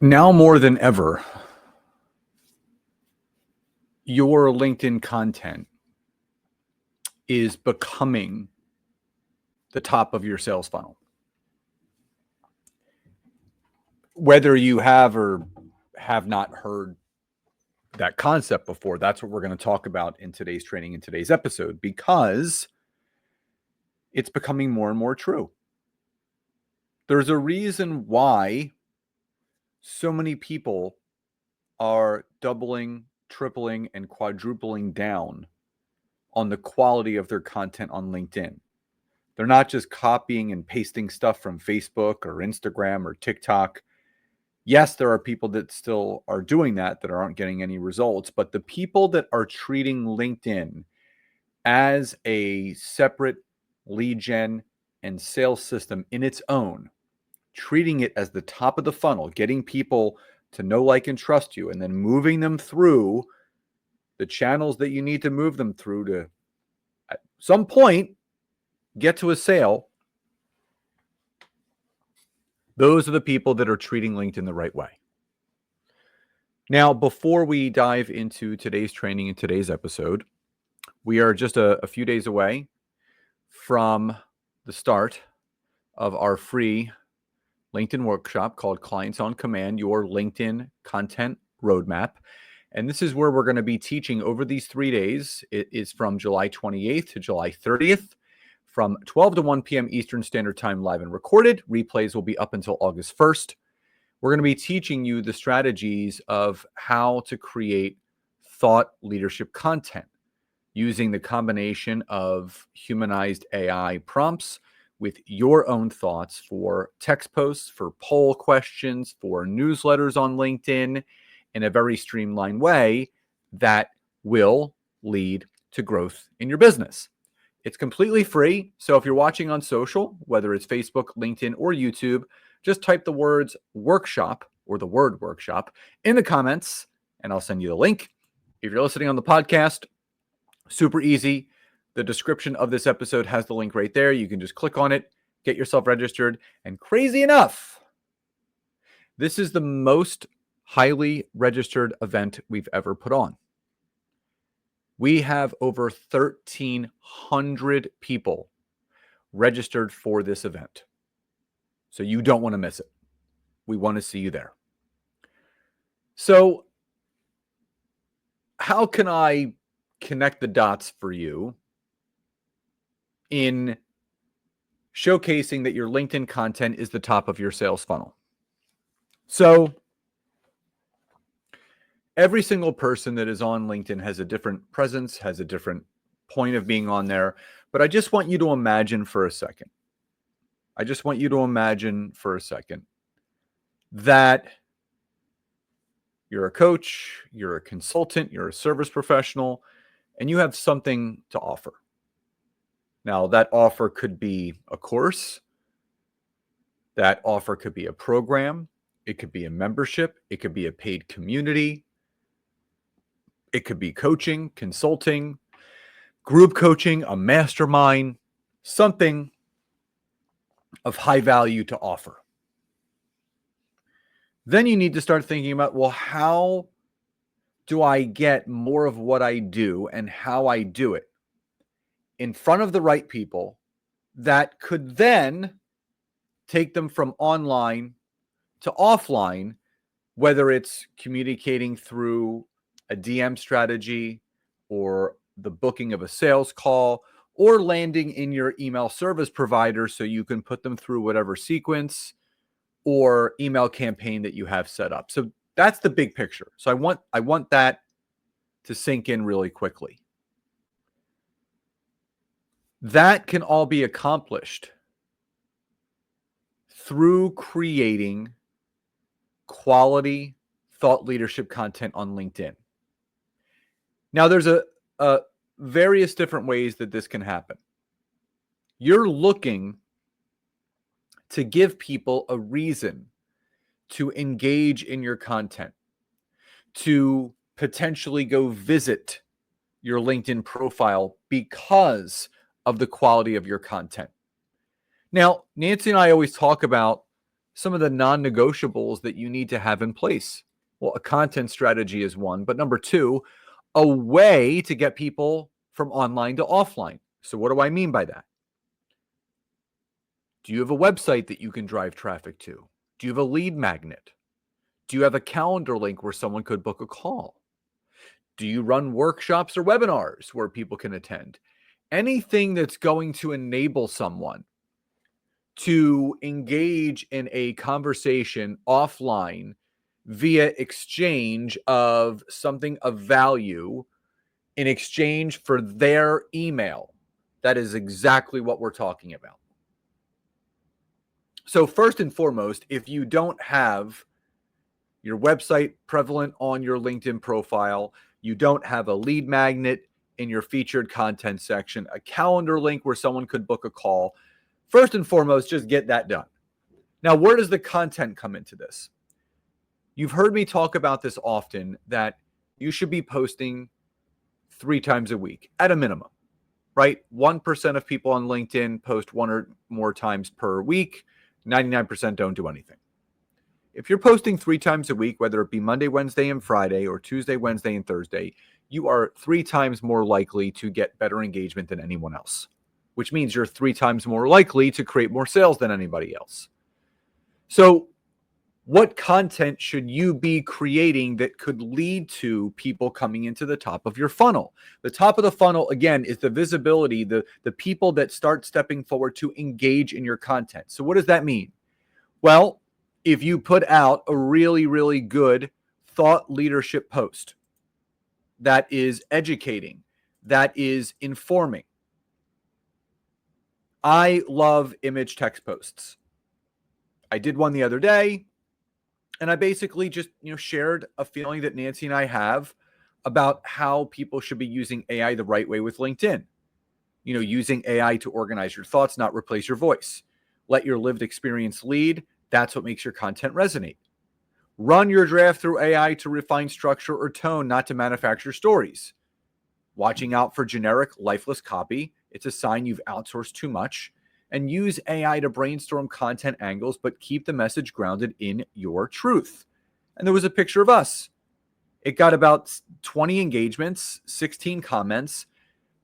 Now more than ever, your LinkedIn content is becoming the top of your sales funnel. Whether you have or have not heard that concept before, that's what we're going to talk about in today's training, in today's episode, because it's becoming more and more true. There's a reason why so many people are doubling, tripling, and quadrupling down on the quality of their content on LinkedIn. They're not just copying and pasting stuff from Facebook or Instagram or TikTok. Yes, there are people that still are doing that aren't getting any results, but the people that are treating LinkedIn as a separate lead gen and sales system in its own, treating it as the top of the funnel, getting people to know, like, and trust you, and then moving them through the channels that you need to move them through to, at some point, get to a sale. Those are the people that are treating LinkedIn the right way. Now, before we dive into today's training and today's episode, we are just a few days away from the start of our free LinkedIn workshop called Clients on Command, Your LinkedIn Content Roadmap. And this is where we're going to be teaching over these 3 days. It is from July 28th to July 30th, from 12 to 1 p.m. Eastern Standard Time, live and recorded. Replays will be up until August 1st. We're going to be teaching you the strategies of how to create thought leadership content using the combination of humanized AI prompts with your own thoughts for text posts, for poll questions, for newsletters on LinkedIn in a very streamlined way that will lead to growth in your business. It's completely free. So if you're watching on social, whether it's Facebook, LinkedIn, or YouTube, just type the words workshop or the word workshop in the comments and I'll send you the link. If you're listening on the podcast, super easy. The description of this episode has the link right there. You can just click on it, get yourself registered. And crazy enough, this is the most highly registered event we've ever put on. We have over 1,300 people registered for this event. So you don't want to miss it. We want to see you there. So how can I connect the dots for you in showcasing that your LinkedIn content is the top of your sales funnel? So every single person that is on LinkedIn has a different presence, has a different point of being on there. But I just want you to imagine for a second. That you're a coach, you're a consultant, you're a service professional, and you have something to offer. Now, that offer could be a course. That offer could be a program. It could be a membership. It could be a paid community. It could be coaching, consulting, group coaching, a mastermind, something of high value to offer. Then you need to start thinking about, well, how do I get more of what I do and how I do it in front of the right people that could then take them from online to offline, whether it's communicating through a DM strategy or the booking of a sales call or landing in your email service provider so you can put them through whatever sequence or email campaign that you have set up. So that's the big picture. So I want that to sink in really quickly. That can all be accomplished through creating quality thought leadership content on LinkedIn. Now, there's a various different ways that this can happen. You're looking to give people a reason to engage in your content, to potentially go visit your LinkedIn profile because of the quality of your content. Now, Nancy and I always talk about some of the non-negotiables that you need to have in place? Well, a content strategy is one, but number two, a way to get people from online to offline. So what do I mean by that? Do you have a website that you can drive traffic to? Do you have a lead magnet? Do you have a calendar link where someone could book a call? Do you run workshops or webinars where people can attend? Anything that's going to enable someone to engage in a conversation offline via exchange of something of value in exchange for their email. That is exactly what we're talking about. So first and foremost, if you don't have your website prevalent on your LinkedIn profile, you don't have a lead magnet in your featured content section, a calendar link where someone could book a call, first and foremost, just get that done. Now, where does the content come into this? You've heard me talk about this often, that you should be posting 3 times a week at a minimum, right? 1% of people on LinkedIn post 1 or more times per week. 99% don't do anything. If you're posting 3 times a week, whether it be Monday, Wednesday, and Friday, or Tuesday, Wednesday, and Thursday, you are 3 times more likely to get better engagement than anyone else, which means you're 3 times more likely to create more sales than anybody else. So what content should you be creating that could lead to people coming into the top of your funnel? The top of the funnel, again, is the visibility, the people that start stepping forward to engage in your content. So what does that mean? Well, if you put out a really, really good thought leadership post that is educating, that is informing. I love image text posts. I did one the other day, and I basically just, shared a feeling that Nancy and I have about how people should be using AI the right way with LinkedIn. Using AI to organize your thoughts, not replace your voice. Let your lived experience lead. That's what makes your content resonate. Run your draft through AI to refine structure or tone, not to manufacture stories. Watching out for generic, lifeless copy. It's a sign you've outsourced too much. And use AI to brainstorm content angles, but keep the message grounded in your truth. And there was a picture of us. It got about 20 engagements, 16 comments.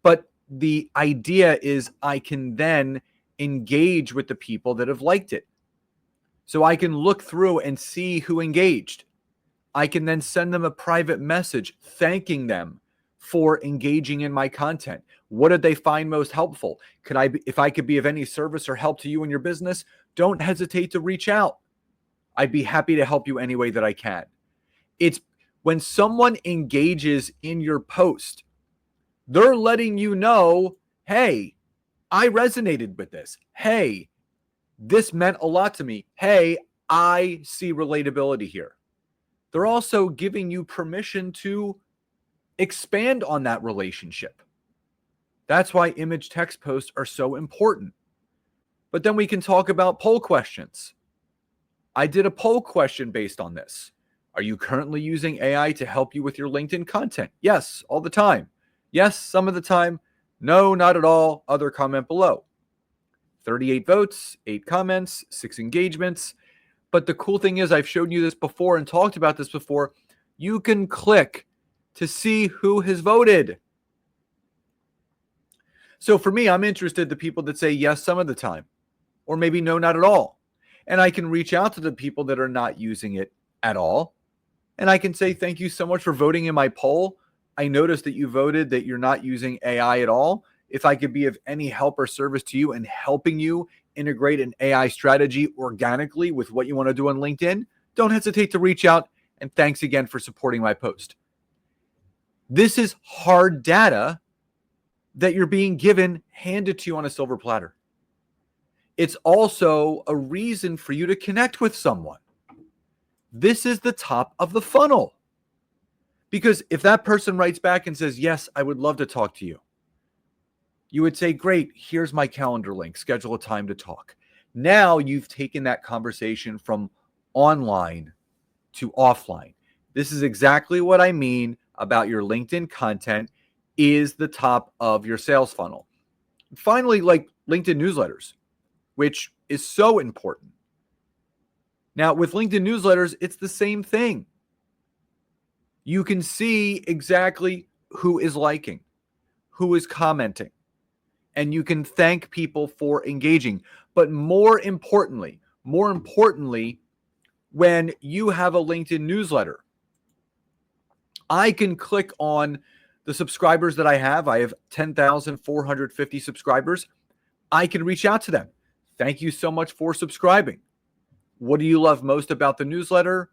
But the idea is I can then engage with the people that have liked it. So I can look through and see who engaged. I can then send them a private message thanking them for engaging in my content. What did they find most helpful? If I could be of any service or help to you in your business, don't hesitate to reach out. I'd be happy to help you any way that I can. It's when someone engages in your post, they're letting you know, hey, I resonated with this. Hey, this meant a lot to me. Hey, I see relatability here. They're also giving you permission to expand on that relationship. That's why image text posts are so important. But then we can talk about poll questions. I did a poll question based on this. Are you currently using AI to help you with your LinkedIn content? Yes, all the time. Yes, some of the time. No, not at all. Other comment below. 38 votes, 8 comments, 6 engagements. But the cool thing is, I've shown you this before and talked about this before. You can click to see who has voted. So for me, I'm interested in the people that say yes some of the time, or maybe no, not at all. And I can reach out to the people that are not using it at all. And I can say, thank you so much for voting in my poll. I noticed that you voted that you're not using AI at all. If I could be of any help or service to you in helping you integrate an AI strategy organically with what you want to do on LinkedIn, don't hesitate to reach out. And thanks again for supporting my post. This is hard data that you're being given, handed to you on a silver platter. It's also a reason for you to connect with someone. This is the top of the funnel. Because if that person writes back and says, yes, I would love to talk to you, you would say, great, here's my calendar link, schedule a time to talk. Now you've taken that conversation from online to offline. This is exactly what I mean about your LinkedIn content is the top of your sales funnel. Finally, like LinkedIn newsletters, which is so important. Now, with LinkedIn newsletters, it's the same thing. You can see exactly who is liking, who is commenting, and you can thank people for engaging. But more importantly, when you have a LinkedIn newsletter, I can click on the subscribers that I have. I have 10,450 subscribers. I can reach out to them. Thank you so much for subscribing. What do you love most about the newsletter?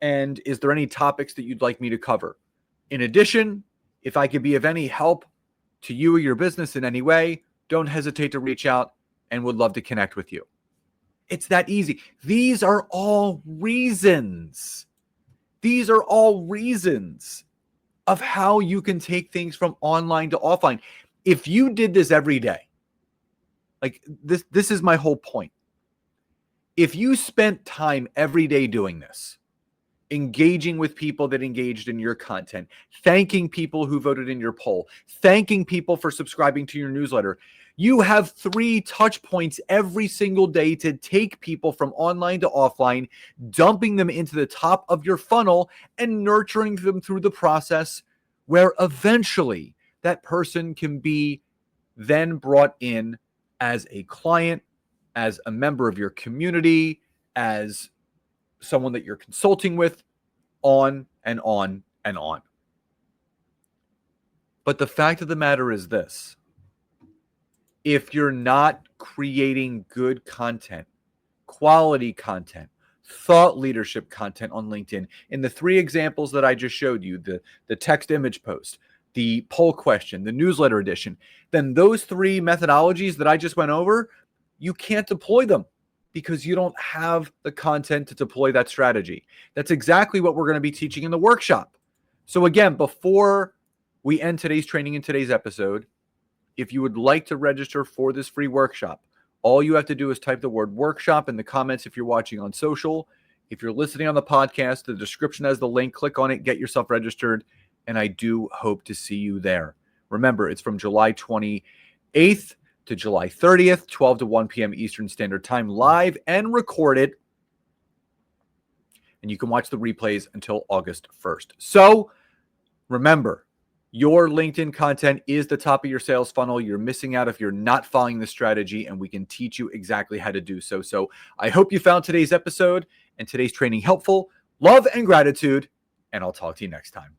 And is there any topics that you'd like me to cover? In addition, if I could be of any help to you or your business in any way, don't hesitate to reach out and would love to connect with you. It's that easy. These are all reasons. These are all reasons of how you can take things from online to offline. If you did this every day, like this is my whole point. If you spent time every day doing this, engaging with people that engaged in your content, thanking people who voted in your poll, thanking people for subscribing to your newsletter, you have 3 touch points every single day to take people from online to offline, dumping them into the top of your funnel and nurturing them through the process where eventually that person can be then brought in as a client, as a member of your community, as someone that you're consulting with, on and on and on. But the fact of the matter is this: if you're not creating good content, quality content, thought leadership content on LinkedIn, in the 3 examples that I just showed you, the text image post, the poll question, the newsletter edition, then those 3 methodologies that I just went over, you can't deploy them because you don't have the content to deploy that strategy. That's exactly what we're going to be teaching in the workshop. So again, before we end today's training in today's episode, if you would like to register for this free workshop, all you have to do is type the word workshop in the comments if you're watching on social. If you're listening on the podcast, the description has the link. Click on it, get yourself registered, and I do hope to see you there. Remember, it's from July 28th to July 30th, 12 to 1 p.m. Eastern Standard Time, live and recorded. And you can watch the replays until August 1st. So remember, your LinkedIn content is the top of your sales funnel. You're missing out if you're not following the strategy, and we can teach you exactly how to do so. So I hope you found today's episode and today's training helpful. Love and gratitude, and I'll talk to you next time.